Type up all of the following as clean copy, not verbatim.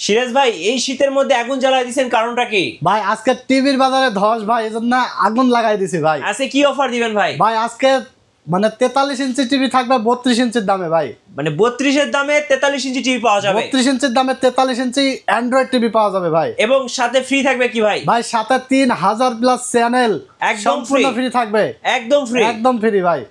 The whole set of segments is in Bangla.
সিরাজ ভাই এই শীতের মধ্যে আগুন জ্বালাই দিয়েছেন কারণটা কি? ভাই আজকে টিভির বাজারে ধস ভাই, এজন্য আগুন লাগাই দিছি ভাই। আজকে কি অফার দিবেন ভাই? ভাই আজকে মানে 43 ইঞ্চি টিভি থাকবে 32 ইঞ্চির দামে ভাই। মানে 32 এর দামে 43 ইঞ্চি টিভি পাওয়া যাবে। 32 ইঞ্চির দামে 43 ইঞ্চি অ্যান্ড্রয়েড টিভি পাওয়া যাবে ভাই। এবং সাথে ফ্রি থাকবে কি ভাই? ভাই সাথে 3000 প্লাস চ্যানেল একদম ফ্রি থাকবে। একদম ফ্রি, একদম ফ্রি ভাই।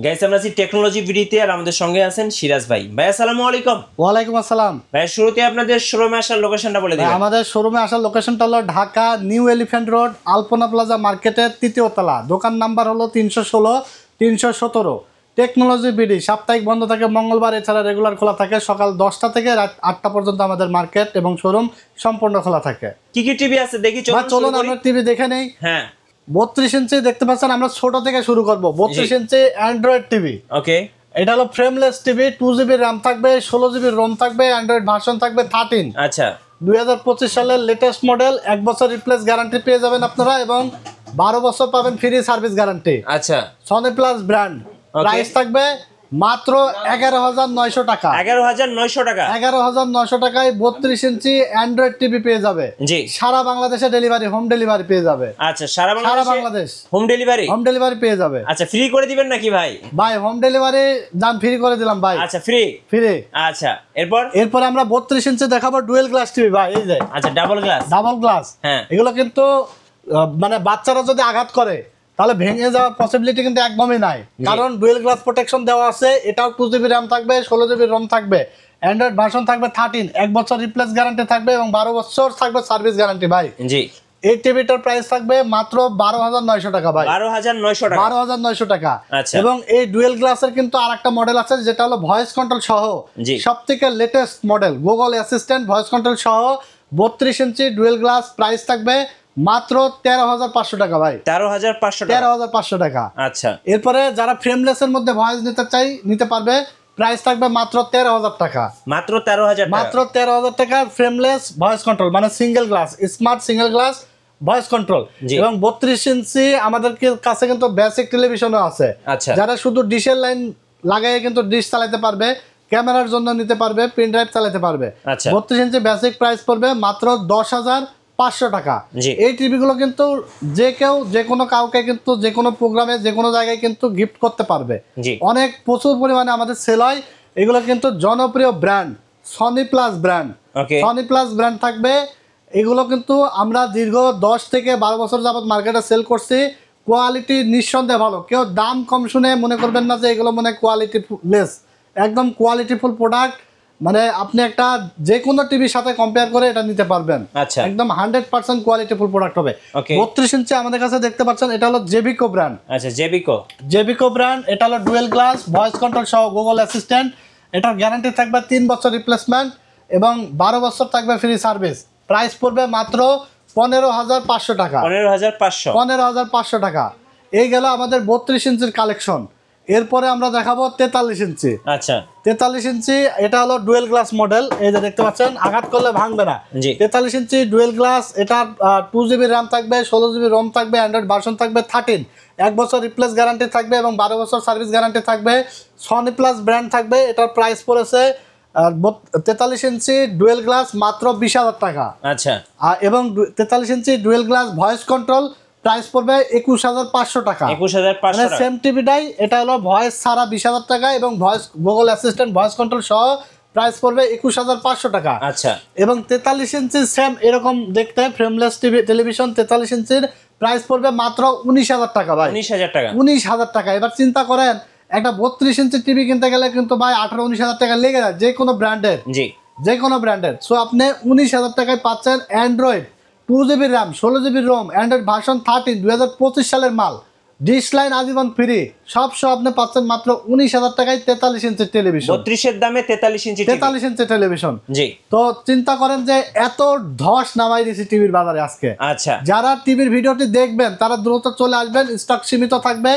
গাইস আমরা আছি টেকনোলজি ভিডিওতে, আর আমাদের সঙ্গে আছেন সিরাজ ভাই। ভাই আসসালামু আলাইকুম। ওয়ালাইকুম আসসালাম। ভাই শুরুতে আপনাদের শোরুমে আসার লোকেশনটা বলে দিবেন। আমাদের শোরুমে আসার লোকেশনটা হলো ঢাকা নিউ এলিফ্যান্ট রোড আলপনা প্লাজা মার্কেটের 3য় তলা। দোকান নাম্বার হলো 316 317। টেকনোলজি বিডি সাপ্তাহিক বন্ধ থাকে মঙ্গলবার, এছাড়া রেগুলার খোলা থাকে সকাল 10টা থেকে রাত 8টা পর্যন্ত। আমাদের মার্কেট এবং শোরুম সম্পূর্ণ খোলা থাকে। কি কি টিভি আছে দেখি, চলুন আমরা টিভি দেখে নেই। হ্যাঁ 32 ইঞ্চি দেখতে পাচ্ছেন, আমরা ছোট থেকে শুরু করব। 32 ইঞ্চি অ্যান্ড্রয়েড টিভি। ওকে, এটা হলো ফ্রেমলেস টিভি, 2GB র্যাম থাকবে, 16GB রোম থাকবে, অ্যান্ড্রয়েড ভার্সন থাকবে 13। আচ্ছা 2025 সালের লেটেস্ট মডেল। 1 বছর রিপ্লেস গ্যারান্টি পেয়ে যাবেন আপনারা, এবং 12 বছর পাবেন ফ্রি সার্ভিস গ্যারান্টি। আচ্ছা সনি প্লাস ব্র্যান্ড। প্রাইস থাকবে মাত্র 11,900 টাকা। 11,900 টাকা। 11,900 টাকায় 32 ইঞ্চি অ্যান্ড্রয়েড টিভি পেয়ে যাবে। জি সারা বাংলাদেশে ডেলিভারি, হোম ডেলিভারি পেয়ে যাবে। আচ্ছা সারা Bangladesh home delivery. Home delivery পেয়ে যাবে। আচ্ছা ফ্রি করে দিবেন নাকি ভাই? ভাই হোম ডেলিভারি যান ফ্রি করে দিলাম ভাই। আচ্ছা ফ্রি। আচ্ছা এরপরে আমরা 32 ইঞ্চি দেখাবো ডুয়েল গ্লাস টিভি ভাই। এই যে আচ্ছা ডাবল গ্লাস। হ্যাঁ এগুলো কিন্তু মানে বাচ্চারা যদি আঘাত করে তাহলে ভেঙে যাওয়ার পসিবিলিটি কিন্তু একদমই নাই, কারণ ডুয়েল গ্লাস প্রোটেকশন দেওয়া আছে। এটাও 2GB র্যাম থাকবে, 16GB রোম থাকবে, অ্যান্ড্রয়েড ভার্সন থাকবে 13। 1 বছর রিপ্লেস গ্যারান্টি থাকবে এবং 12 বছর থাকবে সার্ভিস গ্যারান্টি ভাই। জি এই টিভিটার প্রাইস থাকবে মাত্র 12,900 টাকা ভাই। 12,900 টাকা। 12,900 টাকা। আচ্ছা। এবং এই ডুয়েল গ্লাসের কিন্তু আরেকটা মডেল আছে, যেটা হলো ভয়েস কন্ট্রোল সহ সবথেকে latest model, Google assistant voice control সহ 32 ইঞ্চি ডুয়েল গ্লাস। প্রাইস থাকবে মাত্র 13,500 টাকা ভাই। 13,500 টাকা। আচ্ছা এরপরে যারা ফ্রেমলেস এর মধ্যে ভয়েস নিতে পারবে, প্রাইস থাকবে মাত্র 13,000 টাকা। মাত্র 13,000 টাকা ফ্রেমলেস ভয়েস কন্ট্রোল, মানে single glass, smart single glass voice control. এবং 32 ইঞ্চি আমাদের কাছে কিন্তু বেসিক টেলিভিশনও আছে। আচ্ছা যারা শুধু ডিশের লাইন লাগাই কিন্তু ডিশ চালাতে পারবে, ক্যামেরার জন্য নিতে পারবে, পেন ড্রাইভ চালাতে পারবে। আচ্ছা 32 ইঞ্চি বেসিক প্রাইস পড়বে মাত্র 10,500 টাকা। জি। এই টিভিগুলো কিন্তু যে কেউ যে কোনো কাউকে কিন্তু যে কোনো প্রোগ্রামে যে কোনো জায়গায় কিন্তু গিফট করতে পারবে। জি অনেক প্রচুর পরিমাণে আমাদের সেল হয়। এগুলো কিন্তু জনপ্রিয় ব্র্যান্ড সনি প্লাস ব্র্যান্ড। ওকে, সনি প্লাস ব্র্যান্ড থাকবে। এগুলো কিন্তু আমরা দীর্ঘ 10 থেকে 12 বছর যাবত মার্কেটে সেল করছি। কোয়ালিটি নিঃসন্দেহে ভালো। কেউ দাম কম শুনে মনে করবেন না যে এগুলো মনে কোয়ালিটি লেস, একদম কোয়ালিটিফুল প্রোডাক্ট। মানে আপনি একটা যে কোনো টিভির সাথে কম্পেয়ার করে এটা নিতে পারবেন। আচ্ছা একদম 100% কোয়ালিটিফুল প্রোডাক্ট হবে। ওকে 32 ইঞ্চি আমাদের কাছে দেখতে পাচ্ছেন, এটা হলো জেবিকো ব্র্যান্ড। আচ্ছা জেবিকো ব্র্যান্ড। এটা হলো ডুয়েল গ্লাস ভয়েস কন্ট্রোল সহ গুগল অ্যাসিস্ট্যান্ট। এটার গ্যারান্টি থাকবে 3 বছর রিপ্লেসমেন্ট এবং 12 বছর থাকবে ফ্রি সার্ভিস। প্রাইস পড়বে মাত্র 15,500 টাকা। 15,500 টাকা। এই গেল আমাদের 32 ইঞ্চির কালেকশন। এরপরে আমরা দেখাবো 43 ইঞ্চি। আচ্ছা 43 ইঞ্চি এটা হলো ডুয়েল গ্লাস মডেল। এই যে দেখতে পাচ্ছেন, আঘাত করলে ভাঙবে না। জি 43 ইঞ্চি ডুয়েল গ্লাস। এটা 2GB র্যাম থাকবে, 16GB রোম থাকবে, অ্যান্ড্রয়েড ভার্সন থাকবে 13। 1 বছর রিপ্লেস গ্যারান্টি থাকবে এবং 12 বছর সার্ভিস গ্যারান্টি থাকবে। সনি প্লাস ব্র্যান্ড থাকবে। এটার প্রাইস পড়েছে 43 ইঞ্চি ডুয়েল গ্লাস মাত্র 20,000 টাকা। আচ্ছা এবং 43 inch dual glass voice control price পড়বে 21,500 টাকা। 21,500 টাকা। সেম টিভিটাই, এটা হলো ভয়েস ছাড়া 20,000 টাকা এবং voice Google assistant voice control সহ প্রাইস পড়বে 21,500 টাকা। আচ্ছা এবং 43 ইঞ্চি সেম এরকম দেখতে ফ্রেমলেস টেলিভিশন 43 ইঞ্চির প্রাইস পড়বে মাত্র 19,000 টাকা ভাই। 19,000 টাকা। এবার চিন্তা করেন, একটা 32 ইঞ্চি টিভি কিনতে গেলে কিন্তু ভাই 18-19,000 টাকা লেগে যায় যে কোনো ব্র্যান্ডের। জি যে কোনো ব্র্যান্ডের। সো আপনি 19,000 টাকায় পাচ্ছেন Android 2GB RAM, 16GB ROM, Android version 13, 2025 সালের মাল, ডিশ লাইন আজীবন ফ্রি, সব আপনি পাচ্ছেন মাত্র 19,000 টাকায় 43 ইঞ্চি টেলিভিশন। 32 এর দামে 43 ইঞ্চি টেলিভিশন। জি। তো চিন্তা করেন যে এত ধস নামাই দিয়েছি টিভির বাজারে আজকে। আচ্ছা যারা টিভির ভিডিওটি দেখবেন তারা দ্রুত চলে আসবেন, স্টক সীমিত থাকবে,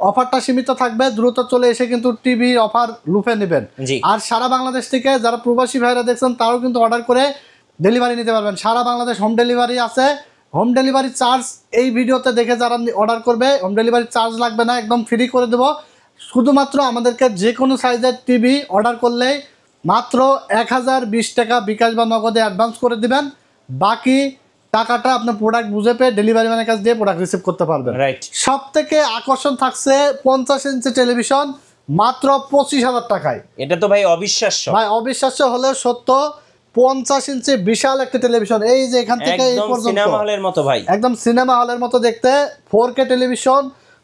অফারটা সীমিত থাকবে। দ্রুত চলে এসে কিন্তু টিভি অফার লুফে নেবেন। আর সারা বাংলাদেশ থেকে যারা প্রবাসী ভাইরা দেখছেন তারাও কিন্তু অর্ডার করে ডেলিভারি নিতে পারবেন। সারা বাংলাদেশ হোম ডেলিভারি আছে। হোম ডেলিভারি চার্জ এই ভিডিওতে দেখে যারা অর্ডার করবে, হোম ডেলিভারি চার্জ লাগবে না, একদম ফ্রি করে দেবো। শুধুমাত্র আমাদেরকে যে কোনো সাইজের টিভি অর্ডার করলেই মাত্র 1020 টাকা বিকাশ বা নগদে অ্যাডভান্স করে দিবেন, বাকি টাকাটা আপনার প্রোডাক্ট বুঝে পেয়ে ডেলিভারি ম্যানের কাছে দিয়ে প্রোডাক্ট রিসিভ করতে পারবেন। রাইট। সব থেকে আকর্ষণ থাকছে 50 ইঞ্চি টেলিভিশন মাত্র 25,000 টাকায়। এটা তো ভাই অবিশ্বাস্য, ভাই অবিশ্বাস্য হলেও সত্য। 50 ইঞ্চি বিশাল একটা টেলিভিশন, এই যে এখান থেকে এই একদম পর্যন্ত সিনেমা হলের মতো ভাই, একদম সিনেমা হলের মতো দেখতে। 4K টেলিভিশন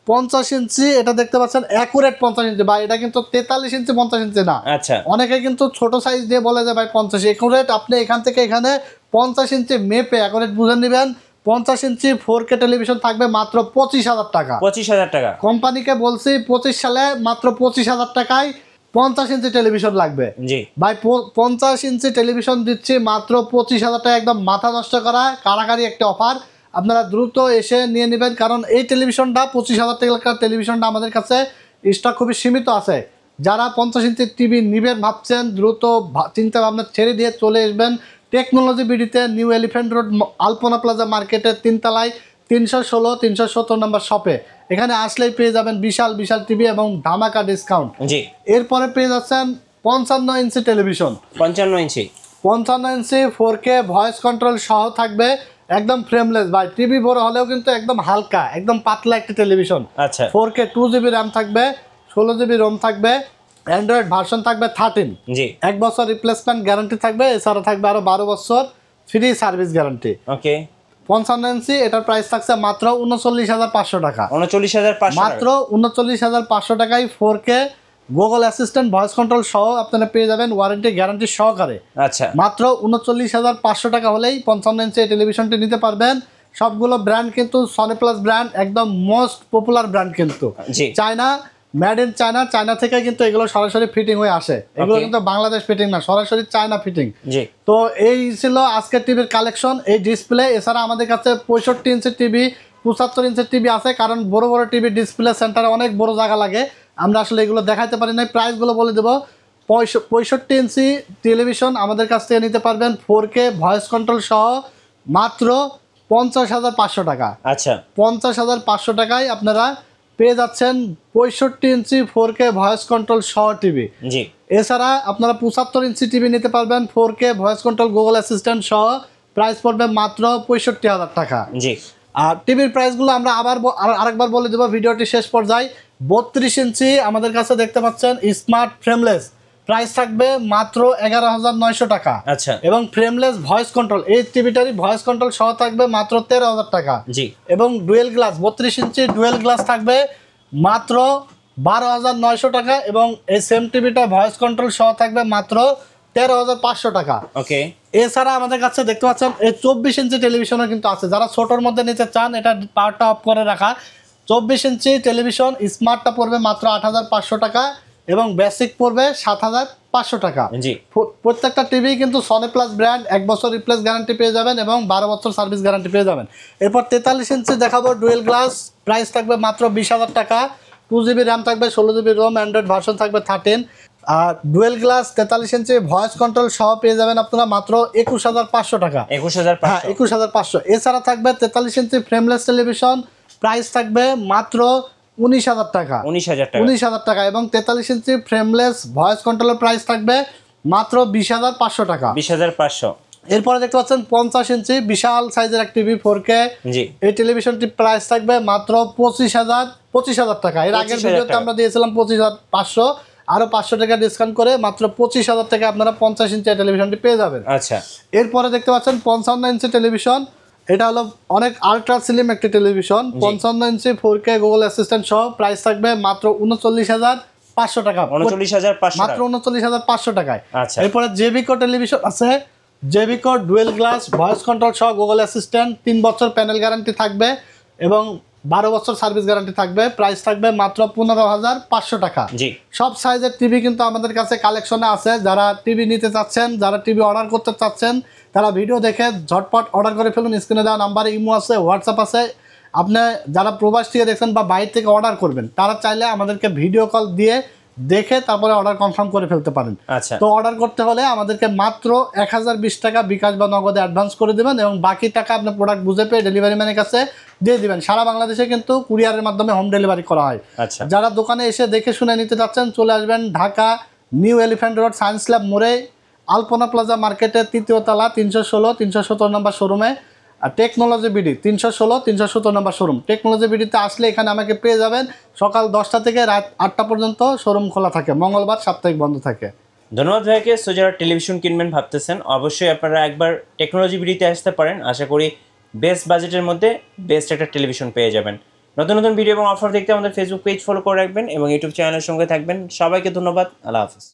50 ইঞ্চি, এটা দেখতে পাচ্ছেন অ্যাকুরেট 50 ইঞ্চি ভাই, এটা কিন্তু 43 ইঞ্চি 50 ইঞ্চি না। আচ্ছা, অনেকে কিন্তু ছোট সাইজ দিয়ে বলে যে ভাই 50, অ্যাকুরেট আপনি এখান থেকে এখানে 50 ইঞ্চি মেপে অ্যাকুরেট বুঝে নেবেন। 50 ইঞ্চি 4K টেলিভিশন থাকবে মাত্র 25,000 টাকা। 25,000 টাকা। কোম্পানিকে বলছি 25 সালে মাত্র 25,000 টাকায় 50 ইঞ্চি টেলিভিশন লাগবে। জি ভাই 50 ইঞ্চি টেলিভিশন দিচ্ছি মাত্র 25,000 টাকা, একদম মাথা নষ্ট করা কারাকারি একটা অফার। আপনারা দ্রুত এসে নিয়ে নেবেন, কারণ এই টেলিভিশনটা 25,000 টাকার টেলিভিশনটা আমাদের কাছে স্টক খুবই সীমিত আছে। যারা 50 ইঞ্চি টিভি নিবেন ভাবছেন, দ্রুত চিন্তা ভাবনা ছেড়ে দিয়ে চলে আসবেন টেকনোলজি বিডিতে, নিউ এলিফ্যান্ট রোড আলপনা প্লাজা মার্কেটের 3 তলায় 316 317 নম্বর শপে। এখানে আসলেই পেয়ে যাবেন বিশাল বিশাল টিভি এবং ধামাকা ডিসকাউন্ট। জি। এরপরে পেয়ে যাচ্ছেন 55 ইঞ্চি টেলিভিশন। 55 ইঞ্চি 55 ইঞ্চি 4K ভয়েস কন্ট্রোল সহ থাকবে, একদম ফ্রেমলেস ভাই। টিভি বড় হলেও কিন্তু একদম হালকা, একদম পাতলা একটা টেলিভিশন। আচ্ছা, 4K 2GB র্যাম থাকবে, 16GB রোম থাকবে, অ্যান্ড্রয়েড ভার্সন থাকবে 13। জি। 1 বছর রিপ্লেসমেন্ট গ্যারান্টি থাকবে, এছাড়া থাকবে আরো 12 বছর ফ্রি সার্ভিস গ্যারান্টি। ওকে। 55 ইঞ্চি এটার প্রাইস থাকছে মাত্র 39,500 টাকা। 39,500 মাত্র 39,500 টাকায় 4K Google assistant voice control সহ আপনারা পেয়ে যাবেন ওয়ারেন্টি গ্যারান্টি সহকারে। আচ্ছা, মাত্র 39,500 টাকা হলেই 55 ইঞ্চি টেলিভিশনটি নিতে পারবেন। সবগুলো ব্র্যান্ড কিন্তু সনি প্লাস ব্র্যান্ড, একদম মোস্ট পপুলার ব্র্যান্ড কিন্তু। জি। China, made in China, China থেকে কিন্তু এগুলো সরাসরি ফিটিং হয়ে আসে, এগুলো কিন্তু বাংলাদেশ ফিটিং না, সরাসরি চায়না ফিটিং। জি। তো এই ছিল আজকের টিভির কালেকশন, এই ডিসপ্লে। এছাড়া আমাদের কাছে 65 ইঞ্চি টিভি, 75 ইঞ্চি টিভি আছে, কারণ বড় বড় টিভি ডিসপ্লে সেন্টারে অনেক বড় জায়গা লাগে, আমরা আসলে এগুলো দেখাতে পারি না। প্রাইসগুলো বলে দেবো। 65 ইঞ্চি টেলিভিশন আমাদের কাছ থেকে নিতে পারবেন 4K ভয়েস কন্ট্রোল সহ মাত্র 50,500 টাকা। আচ্ছা, 50,500 টাকায় আপনারা পেয়ে যাচ্ছেন 65 ইঞ্চি 4K ভয়েস কন্ট্রোল সহ টিভি। জি। এছাড়া আপনারা 75 ইঞ্চি টিভি নিতে পারবেন 4K voice control Google assistant সহ, প্রাইস পড়বে মাত্র 65,000 টাকা। জি। আর টিভির প্রাইসগুলো আমরা আরেকবার বলে দেবো ভিডিওটি শেষ পর্যায়ে। 32 ইঞ্চি আমাদের কাছে দেখতে পাচ্ছেন স্মার্ট ফ্রেমলেস, প্রাইস থাকবে মাত্র 11,900 টাকা। আচ্ছা। এবং ফ্রেমলেস ভয়েস কন্ট্রোল, এই টিভিটারই ভয়েস কন্ট্রোল সহ থাকবে মাত্র 13,000 টাকা। জি। এবং ডুয়েল গ্লাস 32 ইঞ্চি ডুয়েল গ্লাস থাকবে মাত্র 12,900 টাকা। এবং এই সেম টিভিটা ভয়েস কন্ট্রোল সহ থাকবে মাত্র 13,500 টাকা। ওকে। এছাড়া আমাদের কাছে দেখতে পাচ্ছেন এই 24 ইঞ্চি টেলিভিশনও কিন্তু আছে, যারা ছোটোর মধ্যে নিতে চান, এটা পাওয়ারটা অফ করে রাখা। 24 ইঞ্চি টেলিভিশন স্মার্টটা পড়বে মাত্র 8,500 টাকা এবং বেসিক পড়বে 7,500 টাকা। জি। প্রত্যেকটা টিভি কিন্তু সনি প্লাস ব্র্যান্ড, 1 বছর রিপ্লেস গ্যারান্টি পেয়ে যাবেন এবং 12 বছর সার্ভিস গ্যারান্টি পেয়ে যাবেন। এরপর 43 ইঞ্চি দেখাবো ডুয়েল গ্লাস, প্রাইস থাকবে মাত্র 20,000 টাকা। 2GB র্যাম থাকবে, 16GB রোম, অ্যান্ড্রয়েড ভার্সন থাকবে 13। আর dual glass 43 inch voice control সহ পেয়ে যাবেন আপনারা মাত্র 21,500 টাকা। 21,500। হ্যাঁ, 21,500। এছাড়া থাকবে 43 ইঞ্চি ফ্রেমলেস টেলিভিশন, প্রাইস থাকবে মাত্র 19,000 টাকা। 19,000 টাকা। এবং 43 ইঞ্চি ফ্রেমলেস ভয়েস কন্ট্রোলের প্রাইস থাকবে মাত্র 20,500 টাকা। 20,500। এরপরে দেখতে পাচ্ছেন 50 ইঞ্চি বিশাল সাইজের এক টিভি 4K, জি। এই টেলিভিশনটির প্রাইস থাকবে মাত্র 25,000 টাকা। এর আগের ভিডিওতে আমরা দিয়েছিলাম 25,500, আরো 500 টাকা ডিসকাউন্ট করে মাত্র 25,000 টাকা আপনারা 50 ইঞ্চি টেলিভিশনটি পেয়ে যাবেন। আচ্ছা। এরপরে দেখতে পাচ্ছেন 55 ইঞ্চি টেলিভিশন, এটা হলো অনেক আলট্রা স্লিম একটি টেলিভিশন। 55 ইঞ্চি 4K গুগল অ্যাসিস্ট্যান্ট সহ, প্রাইস থাকবে মাত্র 39,500 টাকা। 39,500 মাত্র 39,500 টাকায়। আচ্ছা। এরপরে জেবিকো টেলিভিশন আছে, জেবিকো ডুয়েল গ্লাস ভয়েস কন্ট্রোল সহ গুগল অ্যাসিস্ট্যান্ট, 3 বছর প্যানেল গ্যারান্টি থাকবে এবং 12 বছর সার্ভিস গ্যারান্টি থাকবে, প্রাইস থাকবে মাত্র 15,500 টাকা। জি। সব সাইজের টিভি কিন্তু আমাদের কাছে কালেকশনে আছে। যারা টিভি নিতে চাচ্ছেন, যারা টিভি অর্ডার করতে চাচ্ছেন, তারা ভিডিও দেখে ঝটপট অর্ডার করে ফেলুন। স্ক্রিনে দেওয়া নাম্বারে ইমো আছে, হোয়াটসঅ্যাপ আছে। আপনি যারা প্রবাস থেকে দেখছেন বা বাইরে থেকে অর্ডার করবেন, তারা চাইলে আমাদেরকে ভিডিও কল দিয়ে দেখে তারপরে অর্ডার কনফার্ম করে ফেলতে পারেন। আচ্ছা। তো অর্ডার করতে হলে আমাদেরকে মাত্র 1020 টাকা বিকাশ বা নগদে অ্যাডভান্স করে দেবেন এবং বাকি টাকা আপনার প্রোডাক্ট বুঝে পেয়ে ডেলিভারি ম্যানের কাছে দিয়ে দিবেন। সারা বাংলাদেশে কিন্তু কুরিয়ারের মাধ্যমে হোম ডেলিভারি করা হয়। আচ্ছা। যারা দোকানে এসে দেখে শুনে নিতে চাচ্ছেন, চলে আসবেন Dhaka new elephant road science lab মোড়ে আলপনা প্লাজা মার্কেটের 3য় তলা 316 317 নম্বর শোরুমে। আর টেকনোলজি বিডি 316 317 নম্বর শোরুম। টেকনোলজি বিডিতে আসলে এখানে আমাকে পেয়ে যাবেন। সকাল 10টা থেকে রাত 8টা পর্যন্ত শোরুম খোলা থাকে, মঙ্গলবার সাপ্তাহিক বন্ধ থাকে। ধন্যবাদ ভাইকে। সো যারা টেলিভিশন কিনবেন ভাবতেছেন, অবশ্যই আপনারা একবার টেকনোলজি বিডিতে আসতে পারেন। আশা করি বেস্ট বাজেটের মধ্যে বেস্ট একটা টেলিভিশন পেয়ে যাবেন। নতুন নতুন ভিডিও এবং অফার দেখতে আমাদের ফেসবুক পেজ ফলো করে রাখবেন এবং ইউটিউব চ্যানেলের সঙ্গে থাকবেন। সবাইকে ধন্যবাদ। আল্লাহ হাফিজ।